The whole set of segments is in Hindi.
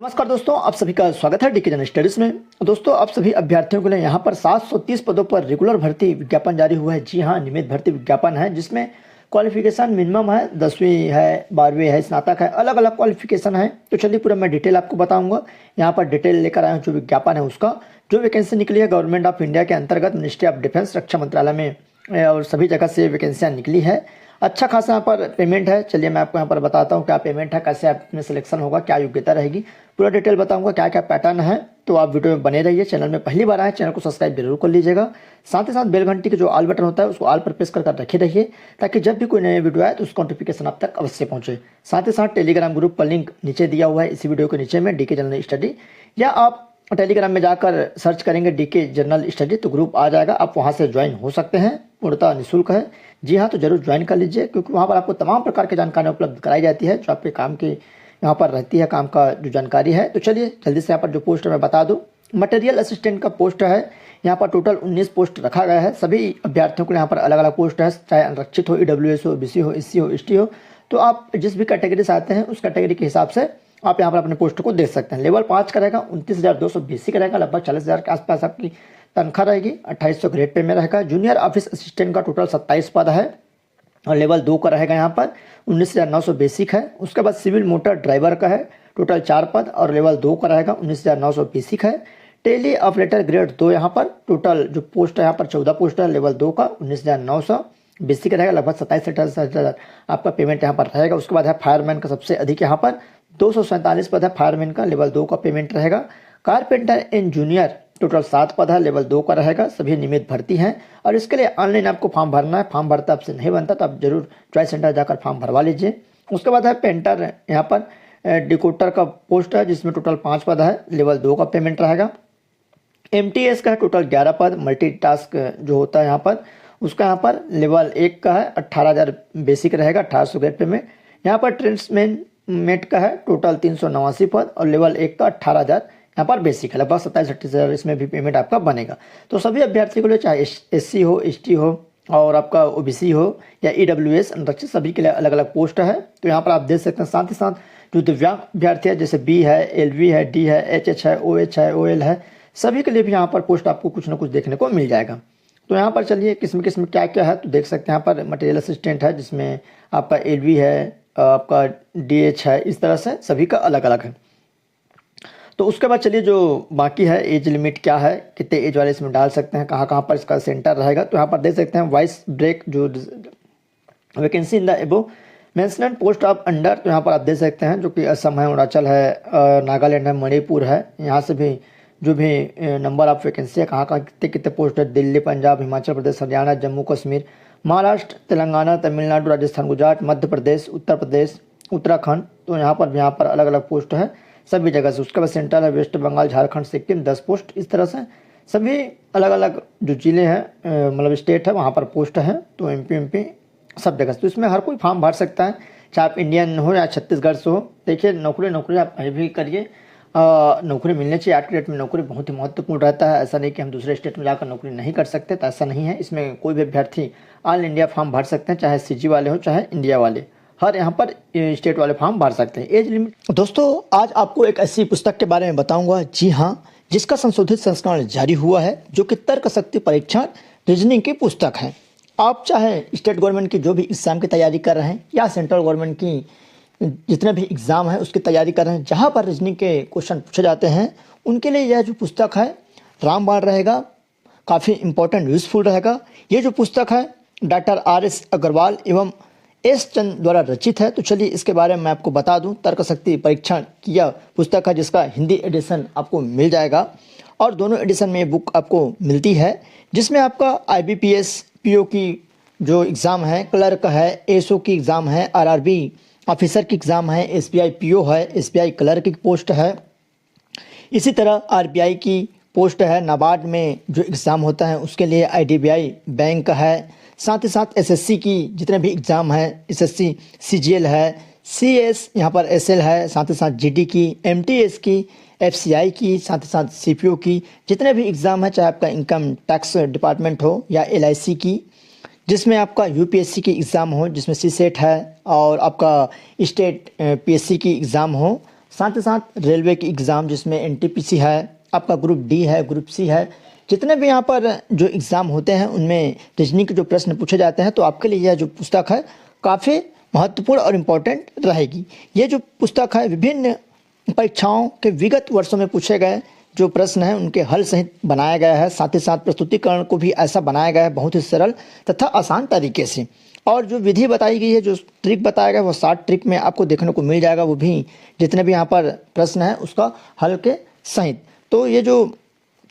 नमस्कार दोस्तों, आप सभी का स्वागत है डीके जनरल स्टडीज में। दोस्तों, आप सभी अभ्यर्थियों के लिए यहाँ पर 730 पदों पर रेगुलर भर्ती विज्ञापन जारी हुआ है। जी हाँ, नियमित भर्ती विज्ञापन है जिसमें क्वालिफिकेशन मिनिमम है, 10वीं है, 12वीं है, स्नातक है, अलग अलग क्वालिफिकेशन है। तो चलिए पूरा मैं डिटेल आपको बताऊंगा। यहाँ पर डिटेल लेकर आया हूँ जो विज्ञापन है उसका। जो वैकेंसी निकली है गवर्नमेंट ऑफ इंडिया के अंतर्गत मिनिस्ट्री ऑफ डिफेंस, रक्षा मंत्रालय में और सभी जगह से वैकेंसियाँ निकली है। अच्छा खासा यहाँ पर पेमेंट है। चलिए मैं आपको यहाँ पर बताता हूँ क्या पेमेंट है, कैसे आप में सिलेक्शन होगा, क्या योग्यता रहेगी, पूरा डिटेल बताऊंगा, क्या क्या पैटर्न है। तो आप वीडियो में बने रहिए। चैनल में पहली बार आए, चैनल को सब्सक्राइब जरूर कर लीजिएगा। साथ ही साथ बेल घंटी के जो ऑल बटन होता है उसको ऑल पर प्रेस कर रखे रहिए, ताकि जब भी कोई नया वीडियो आए तो उसका नोटिफिकेशन आप तक अवश्य पहुंचे। साथ ही साथ टेलीग्राम ग्रुप का लिंक नीचे दिया हुआ है इसी वीडियो के नीचे में, डीके जनरल स्टडी, या आप टेलीग्राम में जाकर सर्च करेंगे डीके जनरल स्टडी तो ग्रुप आ जाएगा। आप वहां से ज्वाइन हो सकते हैं, पूर्णतः निःशुल्क है। जी हाँ, तो जरूर ज्वाइन कर लीजिए, क्योंकि वहाँ पर आपको तमाम प्रकार की जानकारी उपलब्ध कराई जाती है जो आपके काम की यहाँ पर रहती है, काम का जो जानकारी है। तो चलिए जल्दी से यहाँ पर जो पोस्ट मैं बता दूँ। मटेरियल असिस्टेंट का पोस्ट है, यहाँ पर टोटल 19 पोस्ट रखा गया है। सभी अभ्यर्थियों के लिए यहाँ पर अलग अलग पोस्ट है, चाहे अनारक्षित हो, EWS हो, BC हो, SC हो, ST हो। तो आप जिस भी कैटेगरी से आते हैं उस कैटेगरी के हिसाब से आप यहाँ पर अपने पोस्ट को देख सकते हैं। लेवल 5 का रहेगा, 29,200 बेसिक रहेगा, लगभग 40,000 के आसपास आपकी तनख्वाह रहेगी, 2800 ग्रेड पे में रहेगा। जूनियर ऑफिस असिस्टेंट का टोटल 27 पद है और लेवल 2 का रहेगा, यहाँ पर 19,900 बेसिक है। उसके बाद सिविल मोटर ड्राइवर का है, टोटल 4 पद और लेवल 2 का रहेगा, 19,900 बेसिक है। टेली ऑपरेटर ग्रेड 2 यहाँ पर टोटल जो पोस्ट है यहाँ पर 14 पोस्ट है, लेवल 2 का 19,900 बेसिक रहेगा, लगभग 27 से 28,000 आपका पेमेंट यहाँ पर रहेगा। उसके बाद है फायरमैन का सबसे अधिक, यहाँ पर 247 पद है फायरमैन का, लेवल 2 का पेमेंट रहेगा। कारपेंटर एंड जूनियर टोटल 7 पद है, लेवल 2 का रहेगा। सभी नियमित भर्ती हैं और इसके लिए ऑनलाइन आपको फॉर्म भरना है। फॉर्म भरता आपसे नहीं बनता तो आप जरूर चॉइस सेंटर जाकर फॉर्म भरवा लीजिए। उसके बाद है पेंटर, यहाँ पर डिकोटर का पोस्ट है जिसमें टोटल 5 पद है, लेवल 2 का पेमेंट रहेगा। MTS का है टोटल 11 पद, मल्टीटास्क जो होता है यहाँ पर उसका यहाँ पर लेवल 1 का है, 18,000 बेसिक रहेगा, 1800 ग्रेड पे में। यहाँ पर ट्रेड्समैन मेट का है टोटल 389 पद और लेवल 1 का 18,000 यहाँ पर बेसिक है, लगभग 27-28,000 इसमें भी पेमेंट आपका बनेगा। तो सभी अभ्यर्थियों के लिए चाहे SC हो, ST हो और आपका OBC हो या EWS अनारक्षित, सभी के लिए अलग अलग पोस्ट है। तो यहाँ पर आप देख सकते हैं। साथ ही साथ जो दिव्यांग अभ्यर्थी है जैसे B है, LV है, D है, HH है, OH है, OL है, सभी के लिए भी यहाँ पर पोस्ट आपको कुछ ना कुछ देखने को मिल जाएगा। तो यहाँ पर चलिए किस्म किस्म क्या क्या है तो देख सकते हैं। यहाँ पर मटेरियल असिस्टेंट है जिसमें आपका LV है, आपका DH है, इस तरह से सभी का अलग अलग है। तो उसके बाद चलिए जो बाकी है, एज लिमिट क्या है, कितने एज वाले इसमें डाल सकते हैं, कहाँ कहाँ पर इसका सेंटर रहेगा। तो यहाँ पर देख सकते हैं वॉइस ब्रेक जो वैकेंसी इन द एबो मेंशन्ड पोस्ट ऑफ अंडर, तो यहाँ पर आप देख सकते हैं जो कि असम है, अरुणाचल है, नागालैंड है, मणिपुर है, यहाँ से भी जो भी नंबर ऑफ वैकेंसी है, कहाँ कहाँ कितने कितने पोस्ट है, दिल्ली, पंजाब, हिमाचल प्रदेश, हरियाणा, जम्मू कश्मीर, महाराष्ट्र, तेलंगाना, तमिलनाडु, राजस्थान, गुजरात, मध्य प्रदेश, उत्तर प्रदेश, उत्तराखंड। तो यहाँ पर अलग अलग पोस्ट है सभी जगह से। उसके बाद सेंट्रल है, वेस्ट बंगाल, झारखंड, सिक्किम, 10 पोस्ट। इस तरह से सभी अलग अलग जो जिले हैं, मतलब स्टेट है, वहाँ पर पोस्ट है। तो MP सब जगह से। तो इसमें हर कोई फॉर्म भर सकता है, चाहे आप इंडियन हो या छत्तीसगढ़ से हो। देखिए नौकरी आप कहीं भी करिए, नौकरी मिलनी चाहिए। आज के डेट में नौकरी बहुत ही महत्वपूर्ण रहता है। ऐसा नहीं कि हम दूसरे स्टेट में जाकर नौकरी नहीं कर सकते, तो ऐसा नहीं है। इसमें कोई भी अभ्यर्थी ऑल इंडिया फॉर्म भर सकते हैं, चाहे CG वाले हो चाहे इंडिया वाले, हर यहाँ पर स्टेट वाले फॉर्म भर सकते हैं। एज लिमिट दोस्तों, आज आपको एक ऐसी पुस्तक के बारे में बताऊंगा, जी हाँ, जिसका संशोधित संस्करण जारी हुआ है, जो कि तर्क शक्ति परीक्षण रीजनिंग की पुस्तक है। आप चाहे स्टेट गवर्नमेंट की जो भी एग्जाम की तैयारी कर रहे हैं या सेंट्रल गवर्नमेंट की जितने भी एग्ज़ाम है उसकी तैयारी कर रहे हैं, जहाँ पर रीजनिंग के क्वेश्चन पूछे जाते हैं, उनके लिए यह जो पुस्तक है रामबाण रहेगा, काफ़ी इंपॉर्टेंट यूजफुल रहेगा। ये जो पुस्तक है डॉक्टर RS अग्रवाल एवं S चंद द्वारा रचित है। तो चलिए इसके बारे में मैं आपको बता दूं। तर्क शक्ति परीक्षण की यह पुस्तक है जिसका हिंदी एडिशन आपको मिल जाएगा और दोनों एडिशन में ये बुक आपको मिलती है, जिसमें आपका IBPS PO की जो एग्ज़ाम है, क्लर्क है, ASO की एग्ज़ाम है, RRB ऑफिसर की एग्ज़ाम है, SBI PO है, SBI क्लर्क की पोस्ट है, इसी तरह RBI की पोस्ट है, नाबार्ड में जो एग्ज़ाम होता है उसके लिए IDBI बैंक है, साथ ही साथ SSC की जितने भी एग्ज़ाम है, SSC CGL है, CS यहाँ पर SL है, साथ ही साथ GD की, MTS की, FCI की, साथ ही साथ CPO की, जितने भी एग्ज़ाम है, चाहे आपका इनकम टैक्स डिपार्टमेंट हो या LIC की, जिसमें आपका UPSC की एग्ज़ाम हो, जिसमें CSET है, और आपका स्टेट PSC की एग्ज़ाम हो, साथ ही साथ रेलवे की एग्ज़ाम जिसमें एनटीपीसी है, आपका ग्रुप डी है, ग्रुप सी है, जितने भी यहाँ पर जो एग्ज़ाम होते हैं उनमें रीजनिंग के जो प्रश्न पूछे जाते हैं, तो आपके लिए यह जो पुस्तक है काफ़ी महत्वपूर्ण और इम्पोर्टेंट रहेगी। ये जो पुस्तक है विभिन्न परीक्षाओं के विगत वर्षों में पूछे गए जो प्रश्न हैं उनके हल सहित बनाया गया है। साथ ही साथ प्रस्तुतिकरण को भी ऐसा बनाया गया है बहुत ही सरल तथा आसान तरीके से, और जो विधि बताई गई है, जो ट्रिक बताया गया है, वो 60 ट्रिक में आपको देखने को मिल जाएगा, वो भी जितने भी यहाँ पर प्रश्न हैं उसका हल के सहित। तो ये जो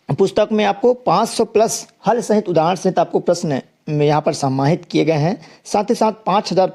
पुस्तक में आपको 500 प्लस हल सहित उदाहरण सहित आपको प्रश्न में यहाँ पर समाहित किए गए हैं। साथ ही साथ 5000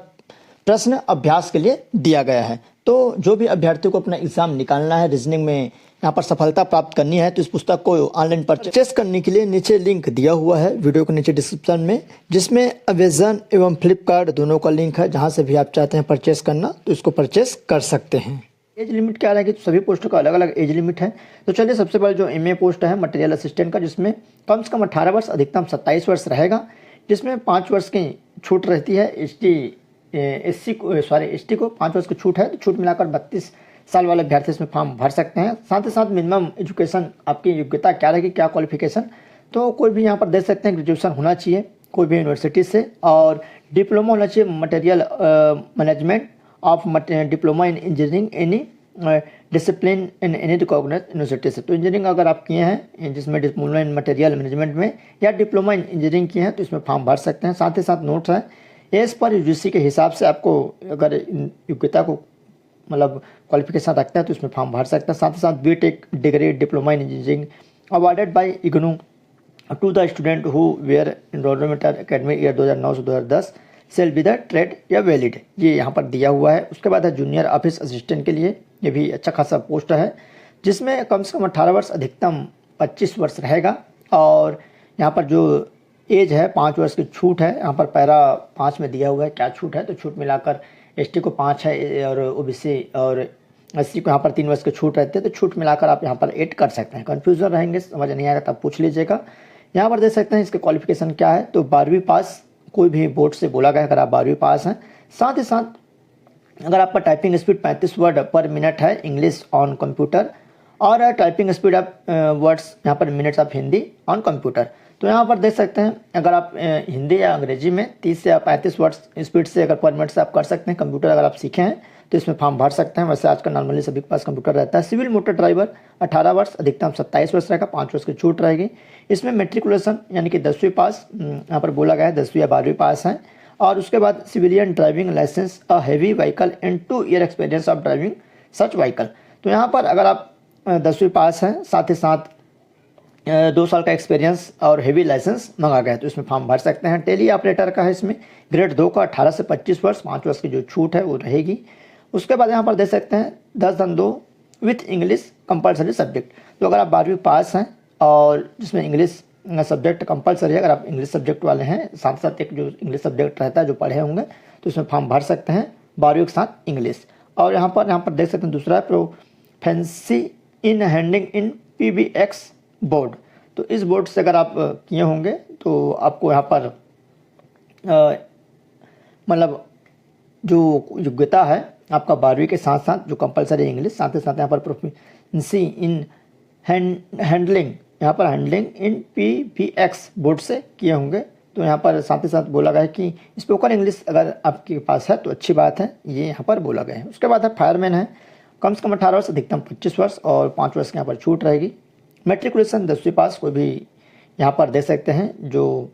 प्रश्न अभ्यास के लिए दिया गया है। तो जो भी अभ्यर्थियों को अपना एग्ज़ाम निकालना है, रीजनिंग में यहाँ पर सफलता प्राप्त करनी है, तो इस पुस्तक को ऑनलाइन परचेस करने के लिए नीचे लिंक दिया हुआ है वीडियो के नीचे डिस्क्रिप्शन में, जिसमें अमेज़न एवं फ्लिपकार्ट दोनों का लिंक है। जहाँ से भी आप चाहते हैं परचेस करना तो इसको परचेस कर सकते हैं। एज लिमिट क्या रहेगी, तो सभी पोस्टों का अलग अलग एज लिमिट है। तो चलिए सबसे पहले जो एमए पोस्ट है मटेरियल असिस्टेंट का, जिसमें कम से कम 18 वर्ष अधिकतम 27 वर्ष रहेगा, जिसमें 5 वर्ष की छूट रहती है। एसटी को 5 वर्ष की छूट है, तो छूट मिलाकर 32 साल वाले अभ्यर्थी इसमें फॉर्म भर सकते हैं। साथ ही साथ मिनिमम एजुकेशन आपकी योग्यता क्या रहेगी, क्या क्वालिफिकेशन, तो कोई भी यहाँ पर दे सकते हैं ग्रेजुएशन होना चाहिए कोई भी यूनिवर्सिटी से, और डिप्लोमा होना चाहिए material management of diploma in engineering any discipline in any recognised university से। तो इंजीनियरिंग अगर आप किए हैं जिसमें डिप्लोमा इन मटेरियल मैनेजमेंट में या डिप्लोमा इन इंजीनियरिंग किए हैं तो इसमें फॉर्म भर सकते हैं। साथ ही साथ नोट्स हैं एज पर यूजीसी के हिसाब से, आपको अगर योग्यता को मतलब क्वालिफिकेशन रखता है तो इसमें फॉर्म भर सकते हैं। साथ ही साथ BTech degree diploma in engineering awarded by IGNOU to the student who were enrollment academic year 2009 से 2010 सेल बी द ट्रेड या वैलिड, ये यहाँ पर दिया हुआ है। उसके बाद है जूनियर ऑफिस असिस्टेंट के लिए, ये भी अच्छा खासा पोस्ट है, जिसमें कम से कम 18 वर्ष अधिकतम 25 वर्ष रहेगा। और यहाँ पर जो एज है 5 वर्ष की छूट है, यहाँ पर पैरा 5 में दिया हुआ है क्या छूट है, तो छूट मिलाकर एसटी को 5 है और ओबीसी और एससी को यहाँ पर 3 वर्ष की छूट रहती है, तो छूट मिलाकर आप यहाँ पर ऐड कर सकते हैं। कन्फ्यूजन रहेंगे, समझ नहीं आएगा तब पूछ लीजिएगा। यहाँ पर देख सकते हैं इसके क्वालिफिकेशन क्या है, तो 12वीं पास कोई भी बोर्ड से बोला गया अगर आप 12वीं पास हैं। साथ ही साथ अगर आपका टाइपिंग स्पीड 35 वर्ड पर मिनट है इंग्लिश ऑन कंप्यूटर, और टाइपिंग स्पीड ऑफ वर्ड्स यहाँ पर minutes of Hindi on computer, तो यहाँ पर देख सकते हैं अगर आप हिंदी या अंग्रेजी में 30 से 35 वर्ड्स स्पीड से अगर पर मिनट से आप कर सकते हैं। कंप्यूटर अगर आप सीखे हैं तो इसमें फॉर्म भर सकते हैं। वैसे आजकल नॉर्मली सभी के पास कंप्यूटर रहता है। सिविल मोटर ड्राइवर 18 वर्ष अधिकतम 27 वर्ष रहेगा, 5 वर्ष की छूट रहेगी। इसमें मेट्रिकुलेशन यानी कि 10वीं पास यहाँ पर बोला गया है, 10वीं या 12वीं पास है। और उसके बाद civilian driving licence a heavy vehicle and 2 year experience of driving such vehicle, तो यहाँ पर अगर आप 10वीं पास हैं, साथ ही साथ 2 साल का एक्सपीरियंस और हेवी लाइसेंस मंगा गया है, तो इसमें फॉर्म भर सकते हैं। टेली ऑपरेटर का है, इसमें ग्रेड 2 का 18 से 25 वर्ष, 5 वर्ष की जो छूट है वो रहेगी। उसके बाद यहाँ पर देख सकते हैं 10-2 विथ इंग्लिश कंपलसरी सब्जेक्ट, तो अगर आप 12वीं पास हैं और जिसमें इंग्लिश सब्जेक्ट कंपलसरी है, अगर आप इंग्लिश सब्जेक्ट वाले हैं, साथ साथ एक जो इंग्लिश सब्जेक्ट रहता है जो पढ़े होंगे, तो इसमें फॉर्म भर सकते हैं 12वीं के साथ इंग्लिश। और यहाँ पर देख सकते हैं दूसरा है proficiency in handling in PBX board, तो इस बोर्ड से अगर आप किए होंगे तो आपको यहाँ पर मतलब जो योग्यता है आपका 12वीं के साथ साथ जो कंपलसरी इंग्लिश, साथ ही साथ यहाँ पर प्रोफिशिएंसी इन हैंडलिंग, यहाँ पर हैंडलिंग इन PBX बोर्ड से किए होंगे, तो यहाँ पर साथ ही साथ बोला गया है कि स्पोकन इंग्लिश अगर आपके पास है तो अच्छी बात है, ये यहाँ पर बोला गया है। उसके बाद है फायरमैन है, कम से कम 18 वर्ष अधिकतम 25 वर्ष और 5 वर्ष की यहाँ पर छूट रहेगी। मेट्रिकुलेशन 10वीं पास कोई भी यहाँ पर दे सकते हैं, जो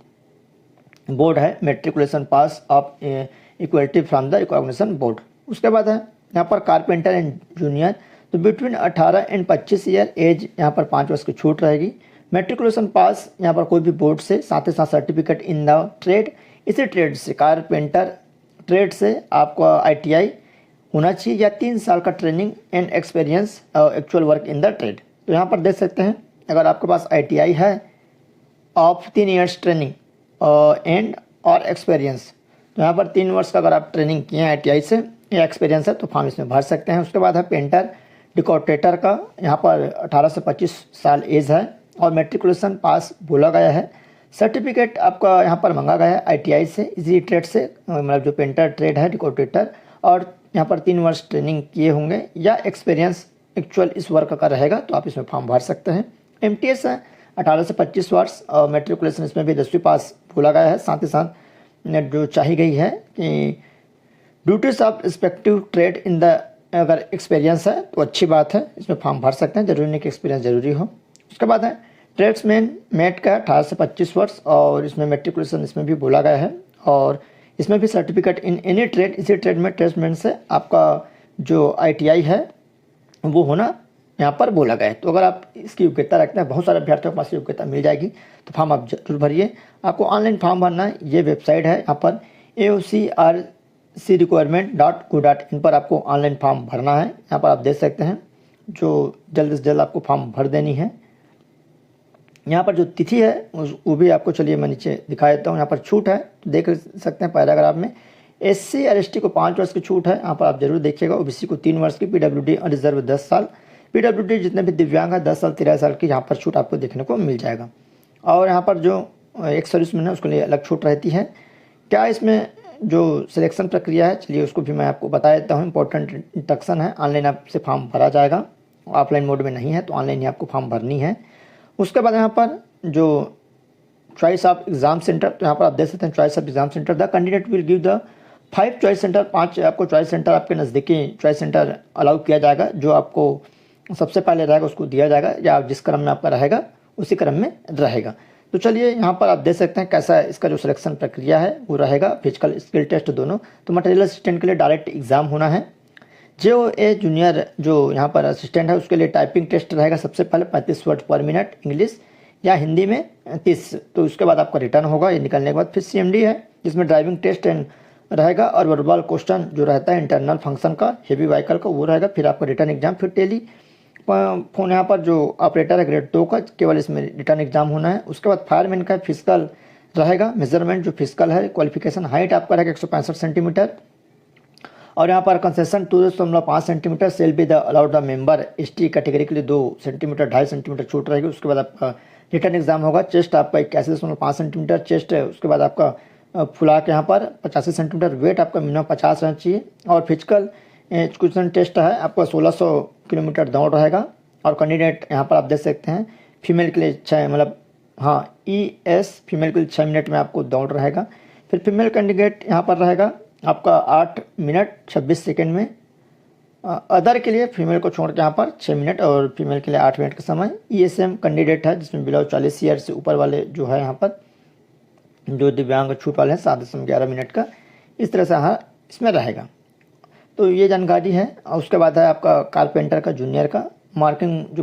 बोर्ड है matriculation pass of equality from the recognition board. उसके बाद है यहाँ पर कारपेंटर एंड जूनियर, तो बिटवीन 18 एंड 25 ईयर एज, यहाँ पर 5 वर्ष की छूट रहेगी। मेट्रिकुलेशन पास यहाँ पर कोई भी बोर्ड से, साथ ही साथ सर्टिफिकेट इन द ट्रेड, इसी ट्रेड से कारपेंटर ट्रेड से आपका ITI होना चाहिए या 3 साल का training and experience actual work in the trade, तो यहाँ पर देख सकते हैं अगर आपके पास ITI है ऑफ 3 ईयर्स ट्रेनिंग एंड और एक्सपीरियंस, तो यहाँ पर 3 वर्ष का अगर आप ट्रेनिंग किए हैं ITI से या एक्सपीरियंस है तो फॉर्म इसमें भर सकते हैं। उसके बाद है पेंटर डिकोटेटर का, यहाँ पर 18 से 25 साल एज है और मेट्रिकुलेशन पास बोला गया है। सर्टिफिकेट आपका यहाँ पर मांगा गया है ITI से, इसी ट्रेड से, मतलब जो पेंटर ट्रेड है डिकोटेटर, और यहाँ पर 3 वर्ष ट्रेनिंग किए होंगे या एक्सपीरियंस एक्चुअल इस वर्क का रहेगा तो आप इसमें फॉर्म भर सकते हैं। MTS है 18 से 25 वर्ष और मेट्रिकुलेशन इसमें भी 10वीं पास बोला गया है। साथ ही साथ जो चाही गई है कि duties of respective trade in the, अगर एक्सपीरियंस है तो अच्छी बात है, इसमें फॉर्म भर सकते हैं, जरूरी नहीं कि एक्सपीरियंस जरूरी हो। उसके बाद है ट्रेड्समैन मेट का 18 से 25 वर्ष और इसमें मेट्रिकुलेशन इसमें भी बोला गया है और इसमें भी सर्टिफिकेट इन एनी ट्रेड, इसी ट्रेड में ट्रेड्समैन से आपका जो ITI है वो होना यहाँ पर बोला गया है। तो अगर आप इसकी योग्यता रखते हैं, बहुत सारे अभ्यर्थियों के पास योग्यता मिल जाएगी, तो फॉर्म आप जरूर भरिए। आपको ऑनलाइन फॉर्म भरना है, ये वेबसाइट है यहाँ पर AOCRCrequirement.go.in पर आपको ऑनलाइन फॉर्म भरना है। यहाँ पर आप देख सकते हैं जो जल्द से जल्द आपको फॉर्म भर देनी है। यहाँ पर जो तिथि है वो भी आपको, चलिए मैं नीचे दिखा देता हूँ। यहाँ पर छूट है, तो देख सकते हैं पैराग्राफ में SC और ST को 5 वर्ष की छूट है, यहाँ पर आप जरूर देखिएगा। OBC को 3 वर्ष की, PWD और रिजर्व 10 साल, PWD जितने भी दिव्यांग है 10 साल 13 साल की यहाँ पर छूट आपको देखने को मिल जाएगा। और यहाँ पर जो एक सर्विसमैन है उसके लिए अलग छूट रहती है। क्या इसमें जो सिलेक्शन प्रक्रिया है, चलिए उसको भी मैं आपको बता देता हूँ। इंपॉर्टेंट इंस्ट्रक्शन है, ऑनलाइन आपसे फॉर्म भरा जाएगा, ऑफलाइन मोड में नहीं है, तो ऑनलाइन ही आपको फॉर्म भरनी है। उसके बाद यहाँ पर जो चॉइस ऑफ एग्जाम सेंटर, तो यहाँ पर आप देख सकते हैं choice of exam centre, the candidate will give the 5 choice centre, 5 आपको चॉइस सेंटर आपके नज़दीकी चॉइस सेंटर अलाउ किया जाएगा। जो आपको सबसे पहले रहेगा उसको दिया जाएगा, या जिस क्रम में आपका रहेगा उसी क्रम में रहेगा। तो चलिए यहाँ पर आप देख सकते हैं कैसा इसका जो सिलेक्शन प्रक्रिया है वो रहेगा, फिजिकल स्किल टेस्ट दोनों। तो मटेरियल असिस्टेंट के लिए डायरेक्ट एग्जाम होना है। JOA जूनियर जो यहाँ पर असिस्टेंट है उसके लिए टाइपिंग टेस्ट रहेगा सबसे पहले 35 वर्ड पर मिनट इंग्लिश या हिंदी में 30। तो उसके बाद आपका रिटर्न होगा, ये निकलने के बाद फिर CMD है जिसमें ड्राइविंग टेस्ट रहेगा और वर्बल क्वेश्चन जो रहता है इंटरनल फंक्शन का, हेवी व्हीकल का, वो रहेगा। फिर आपका रिटर्न एग्जाम, फिर टेली फोन यहाँ पर जो ऑपरेटर है ग्रेड 2 का, केवल इसमें रिटर्न एग्जाम होना है। उसके बाद फायरमैन का फिजिकल रहेगा, मेजरमेंट जो फिजिकल है, क्वालिफिकेशन हाइट आपका रहेगा 165 सेंटीमीटर और यहाँ पर concession 2.5 centimetre, shall be the allowed the member ST category के लिए 2 सेंटीमीटर 2.5 सेंटीमीटर छूट रहेगी। उसके बाद आपका रिटर्न एग्जाम होगा। चेस्ट आपका 81.5 सेंटीमीटर चेस्ट है। उसके बाद आपका फुला के यहाँ पर 85 सेंटीमीटर, वेट आपका मिनिमम 50 रहना चाहिए और फिजिकल क्वेश्चन टेस्ट है आपका 1600 किलोमीटर दौड़ रहेगा। और कैंडिडेट यहाँ पर आप देख सकते हैं फीमेल के लिए 6 मतलब ES फीमेल के लिए 6 मिनट में आपको दौड़ रहेगा। फिर फीमेल कैंडिडेट यहाँ पर रहेगा आपका 8 मिनट 26 सेकेंड में। अदर के लिए फीमेल को छोड़ के यहाँ पर 6 मिनट और फीमेल के लिए 8 मिनट का समय। ESM कैंडिडेट है जिसमें बिलो 40 ईयर से ऊपर वाले जो है यहाँ पर जो दिव्यांग छूट वाले हैं 7.11 मिनट का, इस तरह से हाँ इसमें रहेगा। तो ये जानकारी है। और उसके बाद है आपका कारपेंटर का जूनियर का मार्किंग जो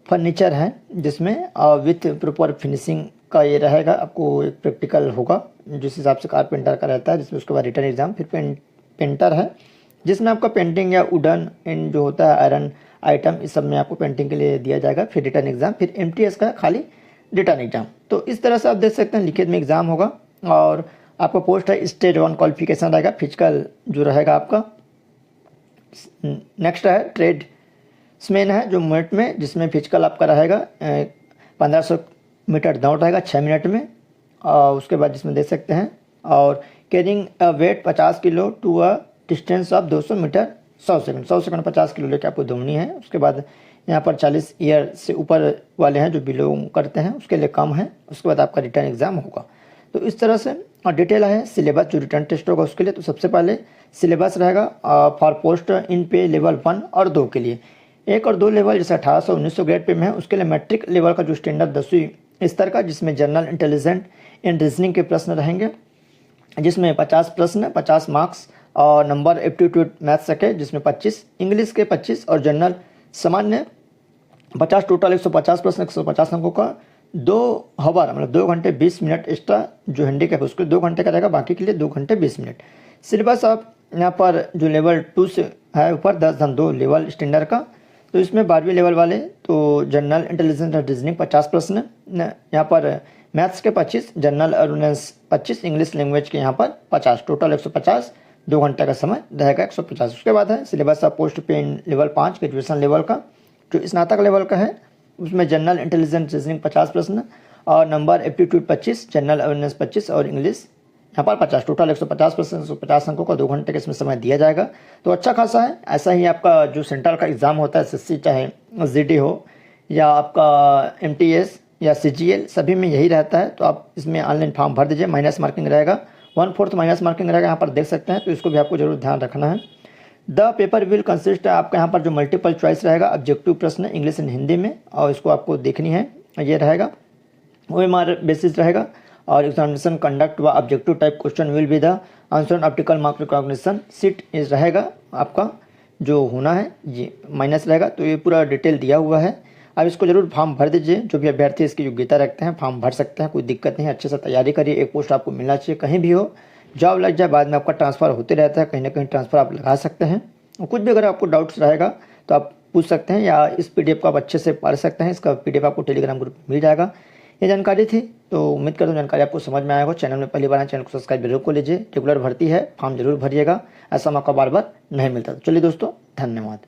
फर्नीचर है जिसमें विथ प्रॉपर फिनिशिंग का ये रहेगा। आपको एक प्रैक्टिकल होगा जिस हिसाब से कारपेंटर का रहता है, जिसमें उसके बाद रिटर्न एग्जाम। फिर पेंटर है जिसमें आपका पेंटिंग या वुडन इन जो होता है आयरन आइटम, इस सब में आपको पेंटिंग के लिए दिया जाएगा। फिर रिटर्न एग्जाम, फिर MTS का खाली रिटर्न एग्जाम। तो इस तरह से आप देख सकते हैं लिखित में एग्जाम होगा। और आपका पोस्ट है स्टेज 1 क्वालिफिकेशन रहेगा, फिजिकल जो रहेगा आपका। नेक्स्ट है ट्रेड्समैन है जो मिनट में, जिसमें फिजिकल आपका रहेगा 1500 मीटर दौड़ रहेगा 6 मिनट में। और उसके बाद जिसमें देख सकते हैं और carrying weight 50 kilo to a distance of 200 metre 100 second 50 kilo लेकर आपको दौड़नी है। उसके बाद यहाँ पर 40 ईयर से ऊपर वाले हैं जो बिलोंग करते हैं उसके लिए कम है। उसके बाद आपका रिटर्न एग्जाम होगा। तो इस तरह से और डिटेल है सिलेबस जो रिटर्न टेस्ट होगा उसके लिए। तो सबसे पहले सिलेबस रहेगा फॉर पोस्ट इन पे लेवल 1 और 2 के लिए। 1 और 2 लेवल जैसे 1800 1900 ग्रेड पे में है उसके लिए मैट्रिक लेवल का जो स्टैंडर्ड 10वीं स्तर का, जिसमें जनरल इंटेलिजेंट एंड रीजनिंग के प्रश्न रहेंगे, जिसमें 50 प्रश्न 50 मार्क्स और नंबर एप्टीट्यूड मैथ्स के जिसमें 25, इंग्लिश के 25 और जनरल सामान्य 50, टोटल 150 प्रश्न 150 अंकों का। 2 हवर मतलब 2 घंटे 20 मिनट एक्स्ट्रा जो हैंडीकैप है उसके 2 घंटे का रहेगा, बाकी के लिए 2 घंटे 20 मिनट। सिलेबस आप यहाँ पर जो लेवल 2 से है ऊपर 10-2 लेवल स्टैंडर्ड का, तो इसमें 12वीं लेवल वाले तो जनरल इंटेलिजेंस और रीजनिंग 50 प्रश्न, यहाँ पर मैथ्स के 25, जनरल अवेयरनेस 25, इंग्लिश लैंग्वेज के यहाँ पर 50, टोटल 150, 2 घंटे का समय रहेगा 150। उसके बाद है syllabus of post pay level 5 graduation level का, जो स्नातक लेवल का है उसमें जनरल इंटेलिजेंस रीजनिंग 50 प्रश्न और नंबर एप्टीट्यूड 25, जनरल अवेयरनेस 25 और इंग्लिश यहाँ पर 50 टोटल 150 अंकों का 2 घंटे का इसमें समय दिया जाएगा। तो अच्छा खासा है। ऐसा ही आपका जो सेंट्रल का एग्ज़ाम होता है एसएससी चाहे जीडी हो या आपका एमटीएस या सीजीएल सभी में यही रहता है। तो आप इसमें ऑनलाइन फॉर्म भर दीजिए। माइनस मार्किंग रहेगा, 1/4 माइनस मार्किंग रहेगा, यहाँ पर देख सकते हैं। तो इसको भी आपको जरूर ध्यान रखना है। द पेपर विल कंसिस्ट आपका यहाँ पर जो मल्टीपल चॉइस रहेगा, ऑब्जेक्टिव प्रश्न इंग्लिश एंड हिंदी में, और इसको आपको देखनी है। ये रहेगा ओएमआर बेसिस रहेगा और एग्जामिनेशन कंडक्ट व objective type question will be the answer on optical mark recognition seat is रहेगा। आपका जो होना है ये माइनस रहेगा। तो ये पूरा डिटेल दिया हुआ है। अब इसको जरूर फॉर्म भर दीजिए। जो भी अभ्यर्थी इसकी योग्यता रखते हैं फॉर्म भर सकते हैं, कोई दिक्कत नहीं है। अच्छे से तैयारी करिए। एक पोस्ट आपको मिलना चाहिए, कहीं भी हो जॉब लग जाए, बाद में आपका ट्रांसफ़र होते रहता है, कहीं ना कहीं ट्रांसफ़र आप लगा सकते हैं। कुछ भी अगर आपको डाउट्स रहेगा तो आप पूछ सकते हैं या इस पीडीएफ को आप अच्छे से पढ़ सकते हैं। इसका पीडीएफ आपको टेलीग्राम ग्रुप में मिल जाएगा। ये जानकारी थी, तो उम्मीद करता हूँ जानकारी आपको समझ में आया हो। चैनल में पहली बार आए, चैनल को सब्सक्राइब जरूर को लीजिए। रेगुलर भर्ती है, फॉर्म जरूर भरिएगा, ऐसा मौका बार बार नहीं मिलता। तो चलिए दोस्तों, धन्यवाद।